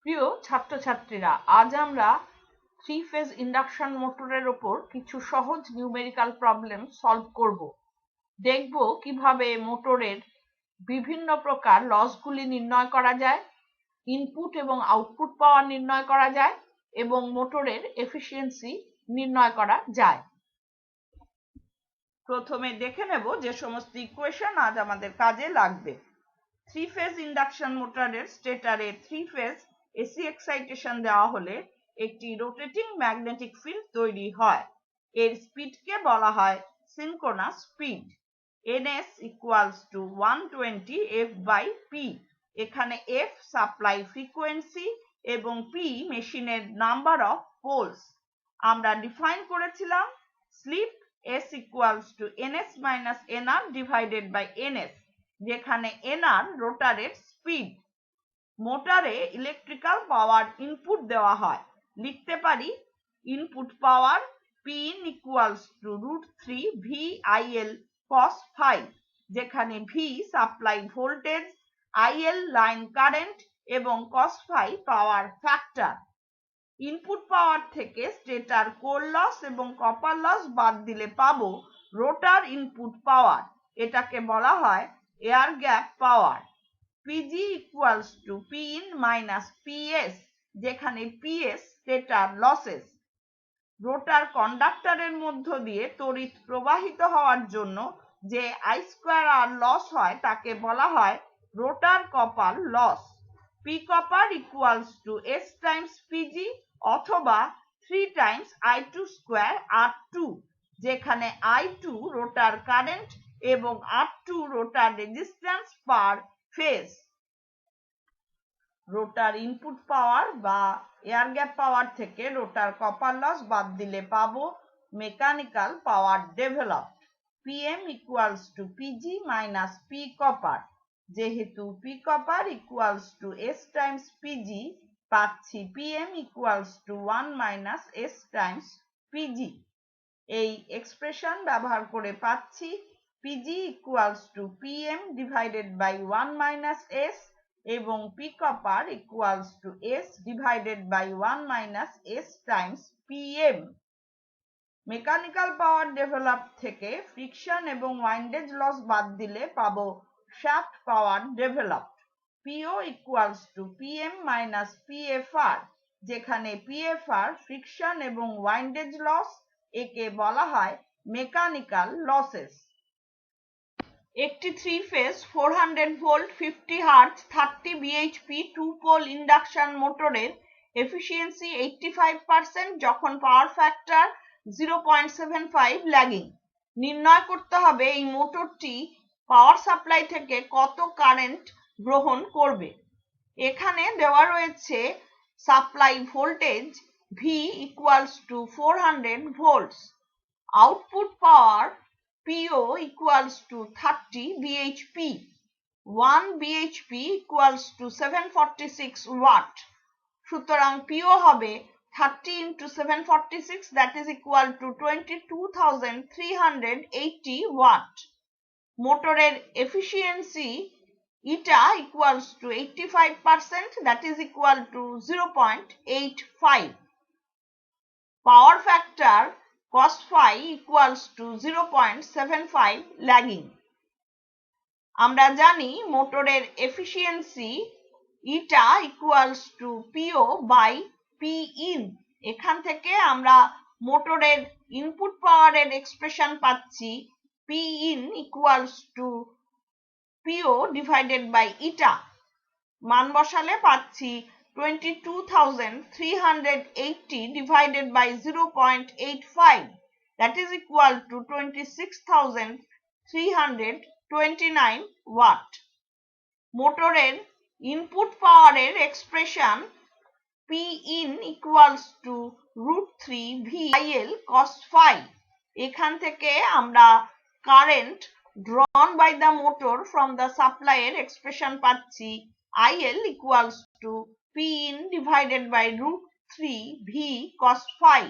প্রিয় ছাত্রছাত্রীরা, আজ আমরা থ্রি ফেজ ইন্ডাকশন মোটরের উপর কিছু সহজ নিউমেরিক্যাল প্রবলেম সলভ করব। দেখব কিভাবে মোটরের বিভিন্ন প্রকার লসগুলি নির্ণয় করা যায়, ইনপুট এবং আউটপুট পাওয়ার নির্ণয় করা যায় এবং মোটরের এফিসিয়েন্সি নির্ণয় করা যায়। প্রথমে দেখে নেব যে সমস্ত ইকুয়েশন আজ আমাদের কাজে লাগবে। থ্রি ফেজ ইন্ডাকশন মোটরের স্টেটরে থ্রি ফেজ এসি এক্সাইটেশন দেওয়া হলে একটি রোটেটিং ম্যাগনেটিক ফিল্ড তৈরি হয়। এর স্পিডকে বলা হয় synchronous speed. ns equals to 120 f by পি। এখানে f সাপ্লাই ফ্রিকোয়েন্সি এবং p মেশিনের নাম্বার অফ পোলস। আমরা ডিফাইন করেছিলাম slip s equals to ns minus nr divided by ns, যেখানে nr রোটারের স্পিড। মোটরে ইলেকট্রিক্যাল পাওয়ার ইনপুট দেওয়া হয়। লিখতে পারি input power Pin equals to √3 VIL cos phi, যেখানে V supply voltage, IL line current এবং cos phi power factor. Input পাওয়ার থেকে স্টেটর কোর লস এবং কপার লস বাদ দিলে পাবো রোটার ইনপুট পাওয়ার। এটাকে বলা হয় এয়ার গ্যাপ পাওয়ার। PG equals two Pin minus PS, যেখানে PS স্টেটর লসেস। রোটার কন্ডাক্টরের মধ্য দিয়ে তড়িৎ প্রবাহিত হওয়ার জন্য যে I²R লস হয় তাকে বলা হয় rotor copper loss. P copper equals to S times PG অথবা 3 টাইমস I²² R2, যেখানে I2 রোটার কারেন্ট এবং R2 রোটার রেজিস্ট্যান্স পার ফেজ। রোটার ইনপুট পাওয়ার বা এয়ার গ্যাপ পাওয়ার থেকে রোটার কপার লস বাদ দিলে পাবো mechanical power developed. PM equals to PG minus P copper. যেহেতু P copper equals to S times PG, পাচ্ছি PM equals to 1 minus S times PG। এই expression ব্যবহার করে পাচ্ছি PG equals to PM divided by 1 minus S এবং P copper equals to S divided by 1 minus S times PM। Mechanical power develop থেকে friction এবং windage loss বাদ দিলে পাবো shaft power developed. PO equals to PM minus PFR, যেখানে PFR friction এবং windage loss, একে বলা হয় মেকানিক্যাল লসেস। একটি three phase 400 volt 50 hertz 30 bhp 2 pole induction মোটরের এফিসিয়েন্সি 85% যখন পাওয়ার ফ্যাক্টর 0.75 ল্যাগিং। নির্ণয় করতে হবে এই মোটরটি পাওয়ার সাপ্লাই থেকে কত কারেন্ট গ্রহণ করবে। এখানে দেওয়া রয়েছে supply voltage V equals to 400 volts, output power PO equals to 30 bhp. 1 bhp equals to 746 watt. সুতরাং PO হবে 30 into 746, that is equal to 22,380 watt. মোটরের এফিসিয়েন্সি এটা equals to 85%, that is equal to 0.85. Power factor cos phi equals to 0.75 lagging. আমরা জানি মোটরের efficiency এটা equals to PO by Pin। এখান থেকে আমরা মোটরের ইনপুট পাওয়ারের এক্সপ্রেশন পাচ্ছি Pin equals to PO divided by এটা। মান বসালে পাচ্ছি 22,380 divided by 0.85, that is equal to 26,329 watt. মোটরের ইনপুট পাওয়ারের expression Pin equals to √3 VIL cos phi। এখান থেকে আমরা current drawn by the motor from the supply এর এক্সপ্রেশন পাচ্ছি IL equals to Pin divided by √3 V cos phi।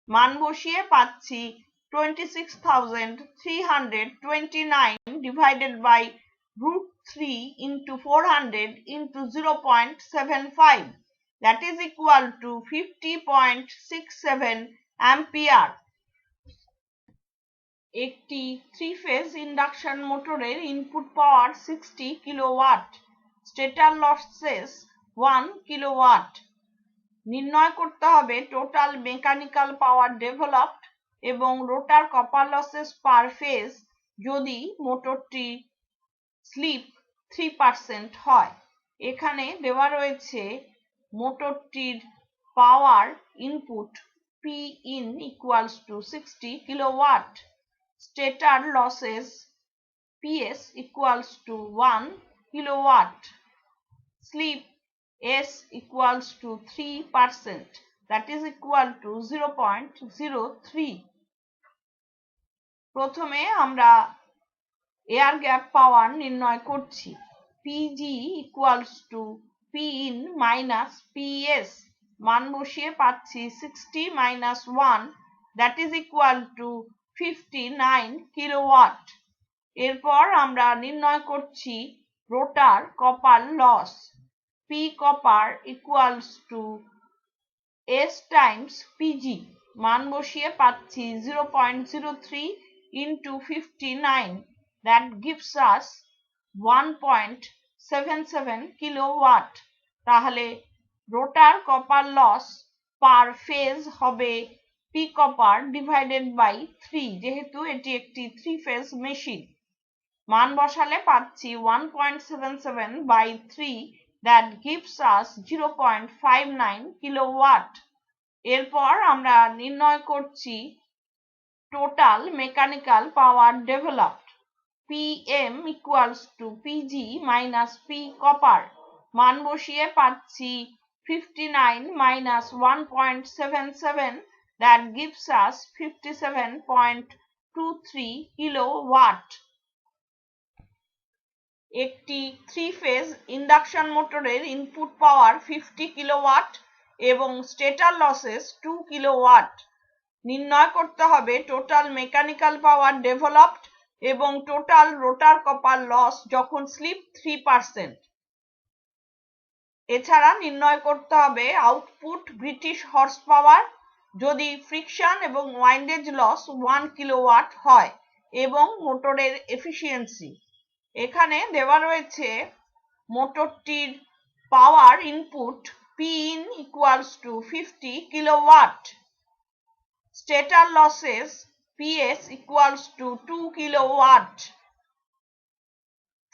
মান বসিয়ে পাচ্ছি 26,329 divided by √3 into 400 into 0.75, that is equal to 50.67 ampere. একটি three phase induction মোটরের input power 60 kilowatt, stator losses 1 kilowatt. নির্ণয় করতে হবে টোটাল মেকানিক্যাল পাওয়ার ডেভেলপড এবং rotor copper losses per phase যদি মোটরটি স্লিপ 3% হয়। এখানে দেওয়া রয়েছে মোটরটির power input P in equals to 60 kilowatt, stator losses PS equals to 1 kilowatt, slip S equals to 3%, that is equal to 0.03. প্রথমে আমরা এয়ার গ্যাপ পাওয়ার নির্ণয় করছি। PG equals to P in minus PS, মান বসিয়ে পাচ্ছি 60 minus 1, that is equal to 59 kilowatt. এরপর আমরা নির্ণয় করছি rotor copper loss. P copper equals to S times PG, মান বসিয়ে পাচ্ছি 0.03 into 59, that gives us 1.77 kilowatt. তাহলে রোটার কপার লস পার ফেজ হবে P copper divided by 3, যেহেতু এটি একটি 3-ফেজ মেশিন। মান বসালে পাচ্ছি 1.77 by 3, that gives us 0.59 kilowatt. এরপর আমরা নির্ণয় করছি total mechanical power developed. PM equals to PG minus P copper, মান বসিয়ে পাচ্ছি 59 minus 1.77, that gives us 57.23 kilowatt. একটি 3-ফেজ ইন্ডাকশন মোটরের ইনপুট পাওয়ার 50 কিলোওয়াট এবং স্টেটর লসেস 2 কিলোওয়াট। নির্ণয় করতে হবে টোটাল মেকানিক্যাল পাওয়ার ডেভেলপড এবং টোটাল রোটার কপার লস যখন স্লিপ 3%। এছাড়া নির্ণয় করতে হবে আউটপুট ব্রিটিশ হর্স পাওয়ার যদি ফ্রিকশন এবং ওয়াইন্ডেজ লস 1 কিলোওয়াট হয় এবং মোটরের এফিসিয়েন্সি। এখানে দেওয়া রয়েছে মোটরটির power input P in equals to 50 kilowatt, stator losses PS equals to 2 kilowatt,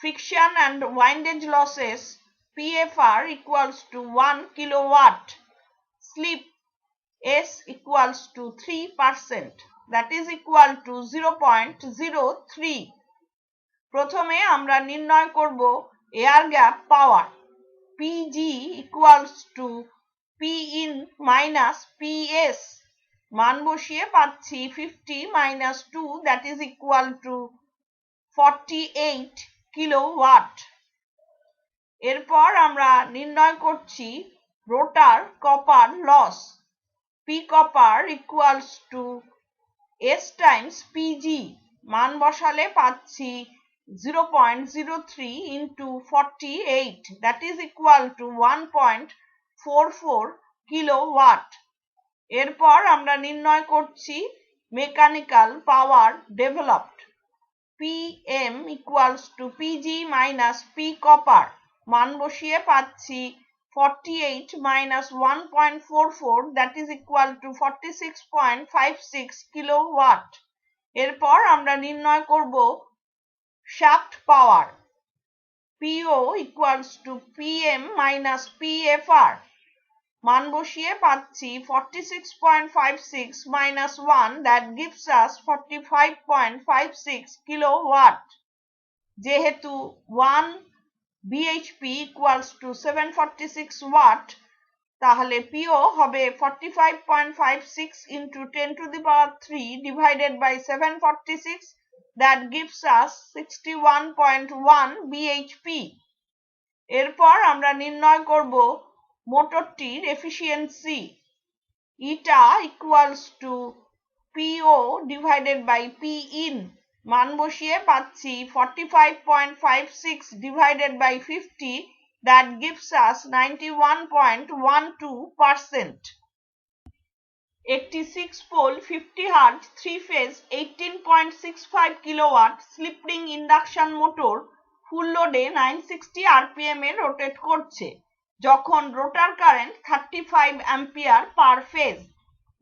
friction and windage losses PFR equals to 1 kilowatt, slip S equals to 3%, that is equal to 0.03. প্রথমে আমরা নির্ণয় করব air gap power. PG equals to P in minus PS, মান বসিয়ে পাচ্ছি 50 minus 2, that is equal to 48 kilowatt. এরপর আমরা নির্ণয় করছি rotor copper loss. P copper equals to S times PG, মান বসালে পাচ্ছি 0.03 into 48, that is equal to 1.44 kilowatt. এরপর আমরা নির্ণয় করছি mechanical power developed. PM equals to PG minus P copper, মান বসিয়ে পাচ্ছি 48 minus 1.44, that is equal to 46.56 kilowatt. এরপর আমরা নির্ণয় করব shaft power. PO equals to PM minus PFR, মান বসিয়ে পাচ্ছি 46.56 minus 1, that gives us 45.56 kilowatt. যেহেতু 1 bhp equals to 746 watt, তাহলে PO হবে 45.56 into 10 to the power 3 divided by 746, that gives us 61.1 bhp. এরপর আমরা নির্ণয় করব মোটরটির efficiency. Eta equals to PO divided by P in, মান বসিয়ে পাচ্ছি 45.56 divided by 50, that gives us 91.12%. একটি 6 pole 50 hertz 3 phase 18.65 kilowatt slip ring induction motor full লোডে 960 আরপিএম এ রোটেট করছে যখন rotor current 35 ampere per phase.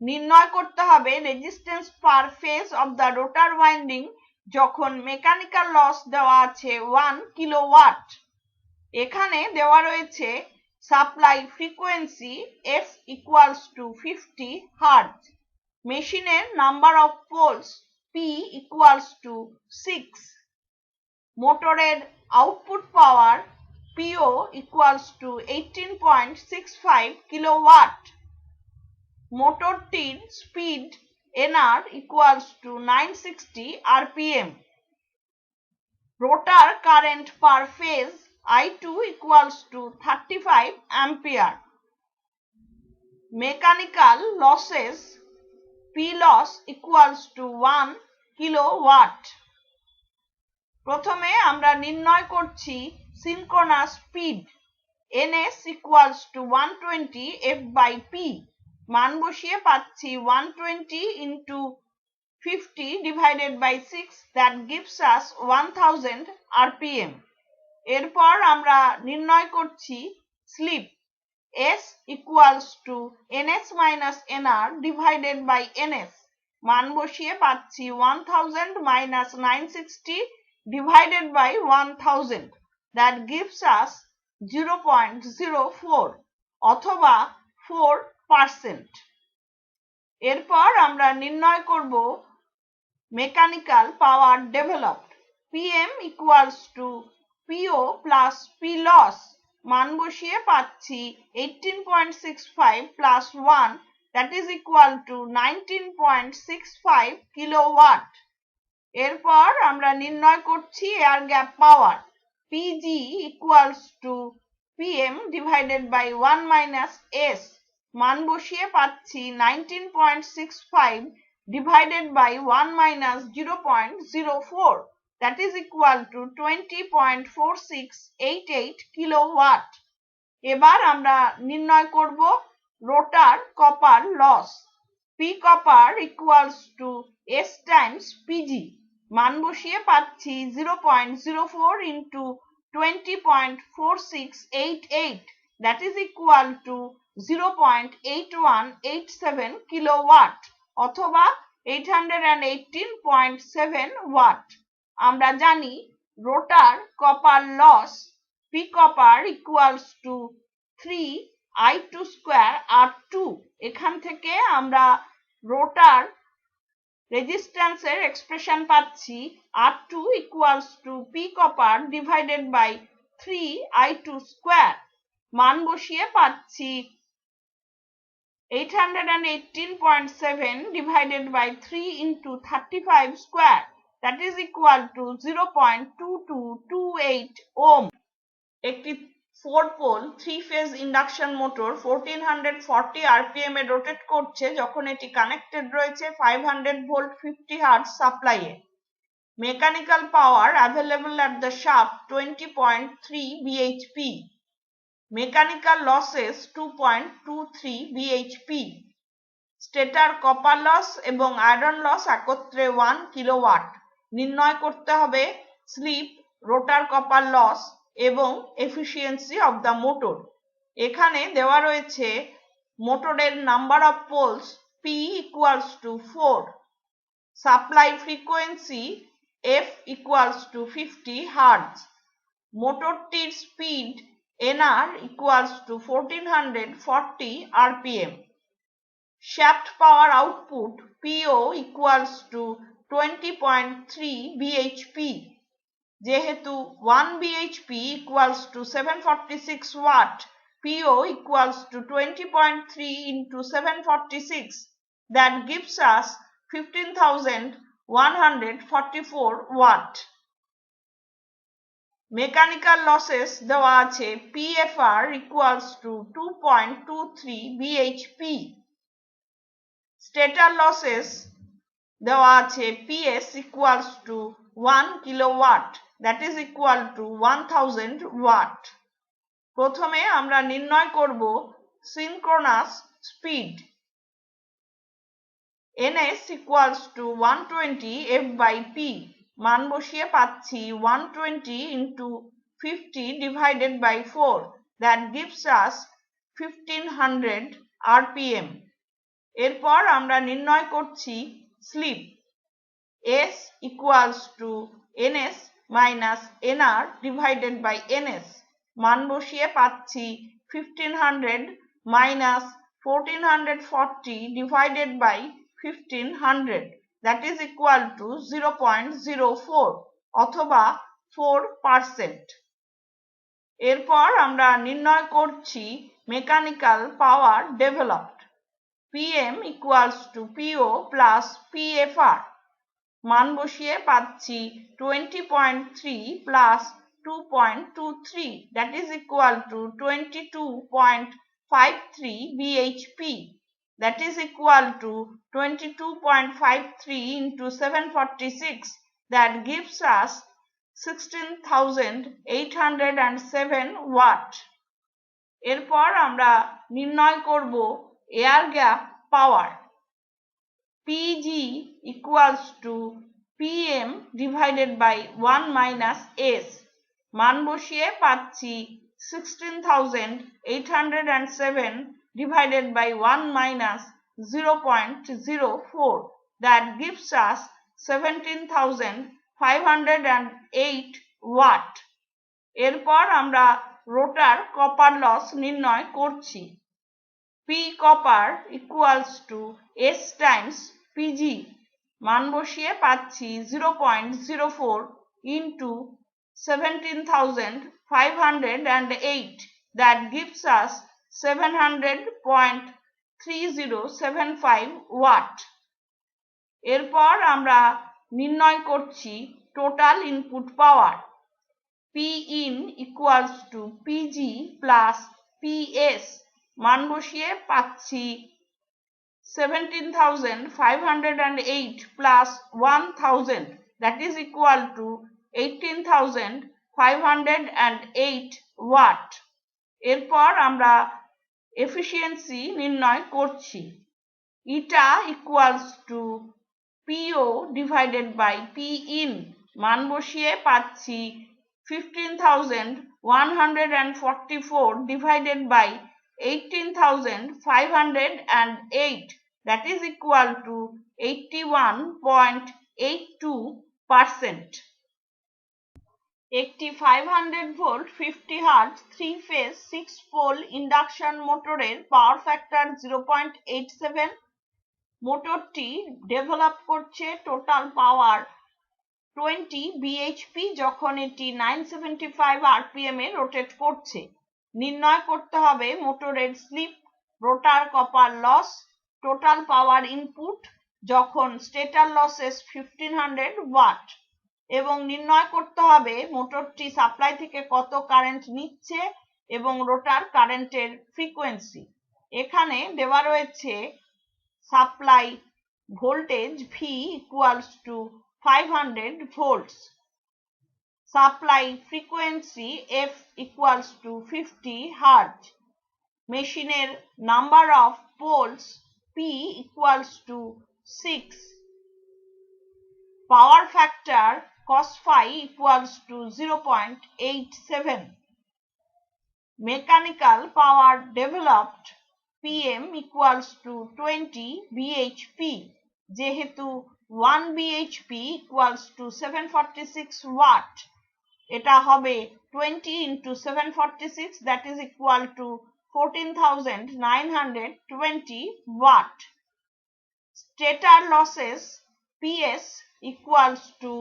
নির্ণয় করতে হবে resistance per phase of the rotor winding যখন মেকানিক্যাল লস দেওয়া আছে 1 কিলোওয়াট। এখানে দেওয়া রয়েছে supply frequency f equals to 50 hertz, মেশিনের number of poles p equals to 6, মোটরের output power PO equals to 18.65 kilowatt, মোটরটির speed NR equals to 960 rpm, rotor current per phase I2 equals to 35 ampere, mechanical losses P loss equals to 1 kilowatt। প্রথমে আমরা নির্ণয় করছি synchronous speed ns equals to 120 f by p, মান বসিয়ে পাচ্ছি 120 into 50 divided by 6 that gives us 1000 rpm। এরপর আমরা নির্ণয় করছি slip s equals to ns minus nr divided by ns, মান বসিয়ে পাচ্ছি 1000 minus 960 divided by 1000 that gives us 0.04 অথবা 4%। এরপর আমরা নির্ণয় করব mechanical power developed pm equals to PO plus P loss, মান বসিয়ে পাচ্ছি 18.65 plus 1 that is equal to 19.65 kilowatt. এরপর আমরা নির্ণয় করছি air gap power PG equals to PM divided by 1 minus S, মান বসিয়ে পাচ্ছি 19.65 divided by 1 minus 0.04 that is equal to 20.4688 kilowatt. এবার আমরা নির্ণয় করব rotor copper loss P copper equals to S times PG, মান বসিয়ে পাচ্ছি 0.04 into 20.4688 that is equal to 0.8187 kilowatt অথবা 818.7 ওয়াট। আমরা জানি rotor copper loss P copper equals to 3I2 square R2, এখান থেকে আমরা রোটার রেজিস্ট্যান্সের এক্সপ্রেশন পাচ্ছি R2 equals to P copper divided by 3I2 square, মান বসিয়ে পাচ্ছি 818.7 divided by 3 into 35 square that is equal to 0.2228 ohm। একটি 4 pole 3 phase induction motor 1440 rpm এ রোটেট করছে যখন এটি কানেক্টেড রয়েছে 500 ভোল্ট 50 হার্জ সাপ্লাইয়ে। Mechanical power available at the shaft 20.3 bhp, mechanical losses 2.23 bhp, stator copper loss এবং iron loss একত্রে 1 kilowatt. নির্ণয় করতে হবে স্লিপ, রোটার কপার লস এবং এফিসিয়েন্সি অফ দ্য মোটর। এখানে দেওয়া রয়েছে মোটরের number of poles P equals to 4, supply frequency F equals to 50 hertz, মোটরটির speed NR equals to 1440 rpm, shaft power output PO equals to 20.3 bhp, যেহেতু 1 bhp equals to 746 watt, PO equals to 20.3 into 746 that gives us 15,144 watt। Mechanical losses দেওয়া আছে PFR equals to 2.23 bhp, stator losses দেওয়া আছে PS equals to 1 kilowatt that is equal to 1000 watt। প্রথমে আমরা নির্ণয় করব synchronous speed. ns equals to 120 f/p, মান বসিয়ে পাচ্ছি 120 into 50 divided by 4, that gives us 1500 rpm. এরপর আমরা নির্ণয় করছি slip. s equals to ns minus nr divided by ns, মান বসিয়ে পাচ্ছি 1500 minus 1440 divided by 1500, that is equal to 0.04 অথবা 4%। এরপর আমরা নির্ণয় করছি mechanical power developed. pm equals to po plus pfr, মান বসিয়ে পাচ্ছি 20.3 plus 2.23, that is equal to 22.53 bhp, that is equal to 22.53 into 746, that gives us 16,807 watt। এরপর আমরা নির্ণয় করব air gap power. pg equals to pm divided by 1 minus s, মান বসিয়ে পাচ্ছি 16,807 divided by 1 minus 0.04, that gives us 17,508 watt। এরপর আমরা রোটার copper loss নির্ণয় করছি। p copper equals to s times pg, মান বসিয়ে পাচ্ছি 0.04 into 17,508, that gives us 700.3075 watt। এরপর আমরা নির্ণয় করছি total input power. pin equals to pg plus ps, মান বসিয়ে পাচ্ছি 17,508 plus 1000, that is equal to 18,508 watt। এরপর আমরা এফিসিয়েন্সি নির্ণয় করছি। ইটা equals to po divided by pin, মান বসিয়ে পাচ্ছি 15,144 divided by 18,508, that is equal to 81.82%। একটি 500 volt 50 hertz 3 phase 6 pole induction মোটরের পাওয়ার ফ্যাক্টর 0.87। মোটরটি ডেভেলপ করছে টোটাল পাওয়ার 20 bhp যখন এটি 975 rpm এ রোটেট করছে। নির্ণয় করতে হবে মোটরের slip, rotor copper loss, total power input যখন স্টেটর লসেস 1500 ওয়াট, এবং নির্ণয় করতে হবে মোটরটি সাপ্লাই থেকে কত কারেন্ট নিচ্ছে এবং রোটার কারেন্টের ফ্রিকোয়েন্সি। এখানে দেওয়া রয়েছে supply voltage V equals to 500 volts, supply frequency F equals to 50 hertz, মেশিনের number of poles P equals to 6, power factor cos phi equals to 0.87, mechanical power developed PM equals to 20 bhp, যেহেতু 1 bhp equals to 746 watt, এটা হবে 20 into 746, that is equal to 14,920 watt. Stator losses PS equals to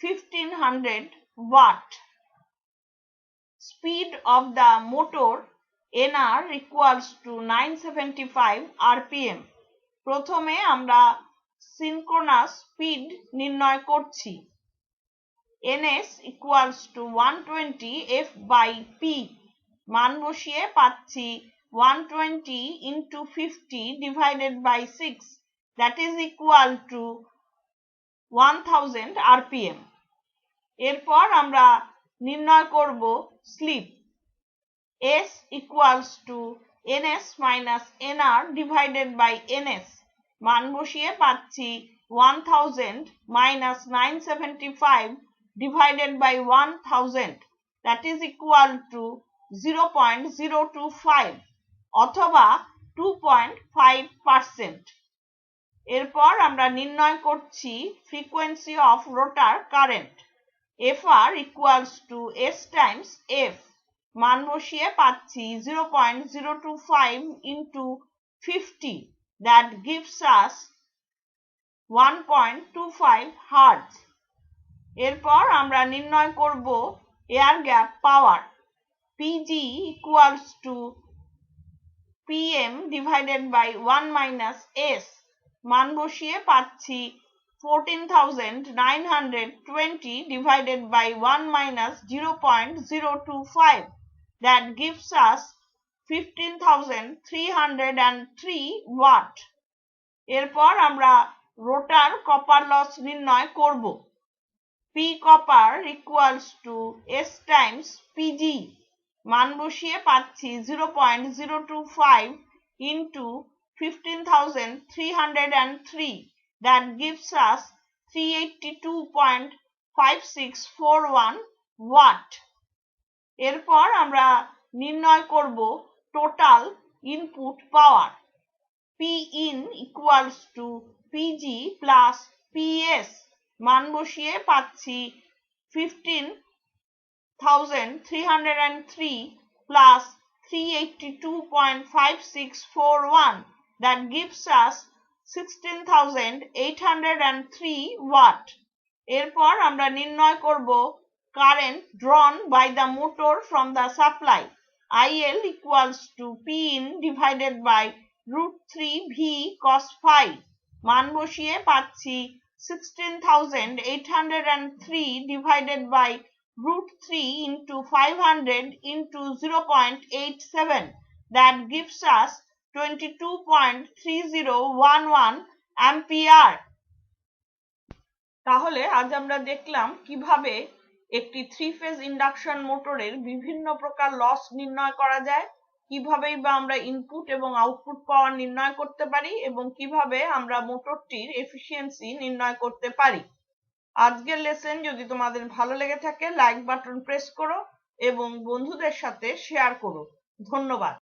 1500 watt. Speed of the motor NR equals to 975 rpm. প্রথমে আমরা synchronous speed নির্ণয় করছি। ns equals to 120 f/p, মান বসিয়ে পাচ্ছি 120 into 50 divided by 6, that is equal to 1000 rpm। এরপর আমরা নির্ণয় করব slip. S equals to ns minus nr divided by ns, মান বসিয়ে পাচ্ছি 1000 minus 975 divided by 1000, that is equal to 0.025 অথবা 2.5%। এরপর আমরা নির্ণয় করছি frequency of rotor current. Fr equals to S times F, মান বসিয়ে পাচ্ছি 0.025 into 50, that gives us 1.25 hertz। এরপর আমরা নির্ণয় করব air gap power. Pg equals to Pm divided by 1 minus S, মান বসিয়ে পাচ্ছি 14,920 divided by 1 minus 0.025, that gives us 15,303 watt। এরপর আমরা রোটার কপার লস নির্ণয় করব। P copper equals to S times Pg, মান বসিয়ে পাচ্ছি 0.025 into 15,303, that gives us 382.5641 watt। এরপর আমরা নির্ণয় করব total input power. P in equals to Pg plus PS, মান বসিয়ে পাচ্ছি 15,303 plus 382.5641, that gives us 16,803 watt। এরপর আমরা নির্ণয় করব current drawn by the motor from the supply। IL equals to P in divided by √3 V cos phi, মান বসিয়ে পাচ্ছি 16,803 divided by √3 into 500 into 0.87, that gives us 22.3011 ampere। তাহলে আজ আমরা দেখলাম কিভাবে একটি 3 ফেজ ইন্ডাকশন মোটরের বিভিন্ন প্রকার লস নির্ণয় করা যায়, কিভাবেই বা আমরা ইনপুট এবং আউটপুট পাওয়ার নির্ণয় করতে পারি এবং কিভাবে আমরা মোটরটির এফিসিয়েন্সি নির্ণয় করতে পারি। আজকের লেসন যদি তোমাদের ভালো লেগে থাকে লাইক বাটন প্রেস করো এবং বন্ধুদের সাথে শেয়ার করো। ধন্যবাদ।